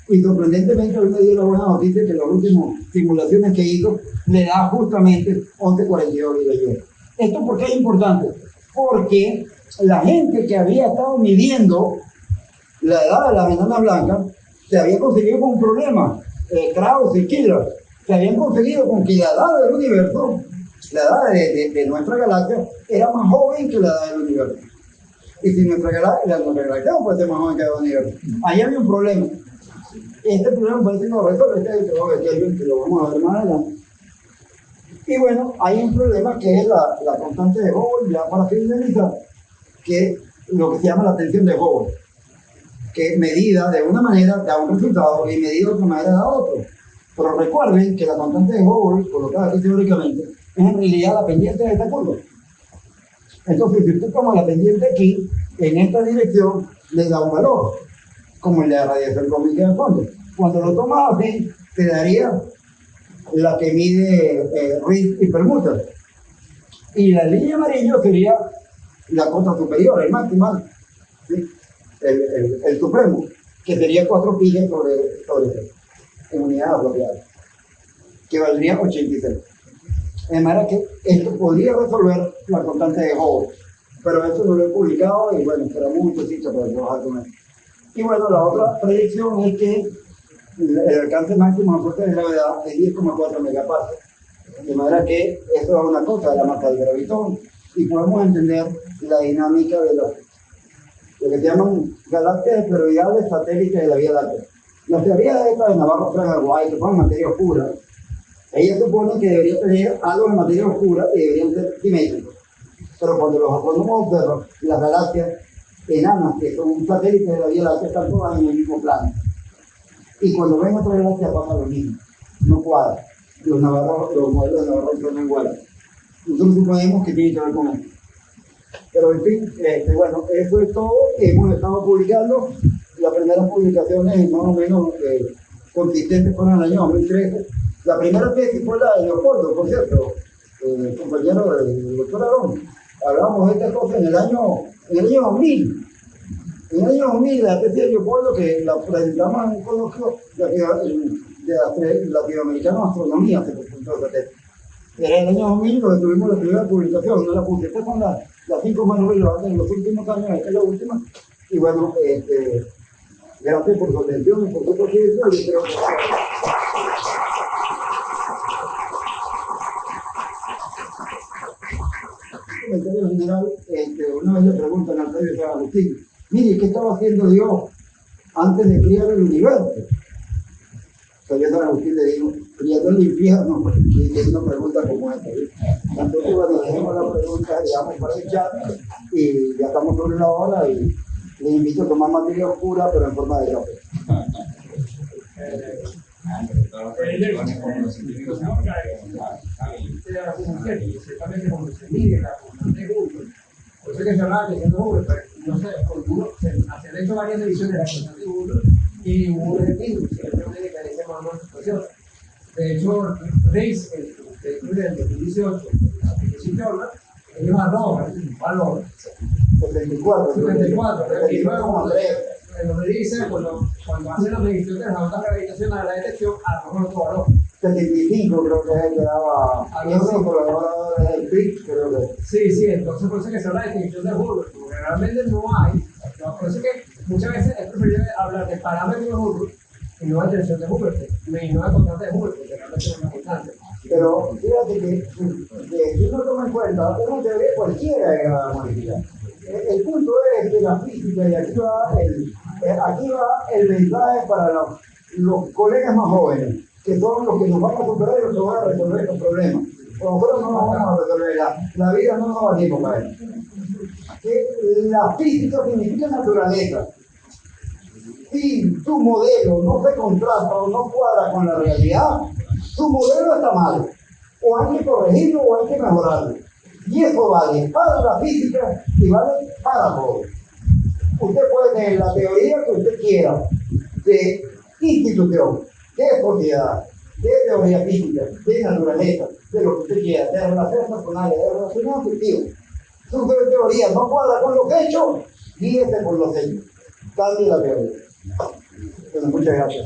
y sorprendentemente hoy me dio la buena noticia que las últimas simulaciones que hizo le da justamente 11,42 gigajoule. ¿Esto por qué es importante? Porque la gente que había estado midiendo la edad de las enanas blancas se había conseguido con un problema. Krauss y Killer se habían conseguido con que la edad del universo, la edad de nuestra galaxia, era más joven que la edad del universo. Y si nuestra galaxia no puede ser más joven que el universo. Ahí había un problema. Este problema parece que lo resuelve, este es el trabajo de Kelvin, que lo vamos a ver más adelante. Y bueno, hay un problema que es la constante de Hubble, ya para finalizar, que es lo que se llama la tensión de Hubble, que medida de una manera da un resultado y medida de otra manera da otro. Pero recuerden que la constante de Hubble, colocada aquí teóricamente, es en realidad la pendiente de esta curva. Entonces, si usted toma la pendiente aquí, en esta dirección, le da un valor, como el de la radiación cósmica del fondo. Cuando lo tomas así, te daría la que mide Reed y Perlmutter. Y la línea amarilla sería la cota superior, el máximo, ¿sí? el supremo, que sería 4 pies sobre en unidad apropiada, que valdría 86. De manera que esto podría resolver la constante de Hubble, pero esto no lo he publicado y bueno, será mucho sitio para trabajar con esto. Y bueno, la otra predicción es que el alcance máximo de fuerza de gravedad es 10,4 megapascals. De manera que eso es una cosa de la masa del gravitón y podemos entender la dinámica de lo que se llaman galaxias esferoidales satélites de la Vía Láctea. Las teorías estas de Navarro Fraga White, que son materia oscura, ellas suponen que debería tener algo de materia oscura y deberían ser simétricos. Pero cuando los astrónomos observan las galaxias enanas, que son satélites de la Vía Láctea, están todas en el mismo plano. Y cuando ven otra galaxia pasa lo mismo, no cuadra. Los modelos de Navarro son iguales. Nosotros suponemos que tiene que ver con esto. Pero en fin, bueno, eso es todo. Hemos estado publicando. Las primeras publicaciones más o menos consistentes fueron en el año 2013. La primera tesis fue la de Leopoldo, por cierto, el compañero del doctor Arón. Hablábamos de esta cosa en el año 2000. En el año 2000, la tesis de Leopoldo, que la presentamos en un coloquio de latinoamericano de astronomía, se presentó esa tesis. Era el año 2000 donde tuvimos la primera publicación, no la puse. Estas son las 5 más relevantes en los últimos años, esta es la última. Y bueno, gracias por su atención y por su paciencia. Comentario general, una vez le preguntan al rey de San Agustín, mire, ¿qué estaba haciendo Dios antes de criar el universo? Entonces San Agustín le dijo, criando el infierno, pues, y es una pregunta como esta. Entonces, bueno, dejemos la pregunta, digamos, para el chat, y ya estamos sobre la hora, y les invito a tomar materia oscura, pero en forma de café. Exactamente cuando se mide la constante de Hubble, por eso que se hablaba de Hubble, pero no sé, se han hecho varias mediciones de la constante de Hubble y Hubble es mismo, siempre una diferencia más o menos sustanciosa. De hecho, Reis, el del 2018, la aplicación Journal, ellos arrojan un valor 74, y luego donde dice, cuando hacen la medición de las ondas gravitacionales, la detección, arrojan otro valor. 75 creo que es el que daba el PIC, creo que. Sí, entonces por eso que se habla de extinción de Hubble, porque realmente no hay, por eso que muchas veces es preferible hablar de parámetros de Hubble y no de extinción de Hubble, y no de constante de Hubble, porque realmente no es una constante. Pero fíjate que si uno toma en cuenta, uno debe cualquiera de la modificar. El punto es que la física, y aquí va el mensaje para los colegas más jóvenes, que son los que nos van a superar y los que van a resolver estos problemas. Nosotros no nos vamos a resolver, la vida no nos va a ir para él. Que la física significa naturaleza. Si tu modelo no se contrasta o no cuadra con la realidad, tu modelo está mal. O hay que corregirlo o hay que mejorarlo. Y eso vale para la física y vale para todo. Usted puede tener la teoría que usted quiera de institución, de sociedad, de teoría física, de naturaleza, de lo que usted quiera, de relaciones personales, de relaciones afectivas. Su teoría no cuadra con los hechos, guíese por los hechos. Cambie la teoría. Bueno, muchas gracias.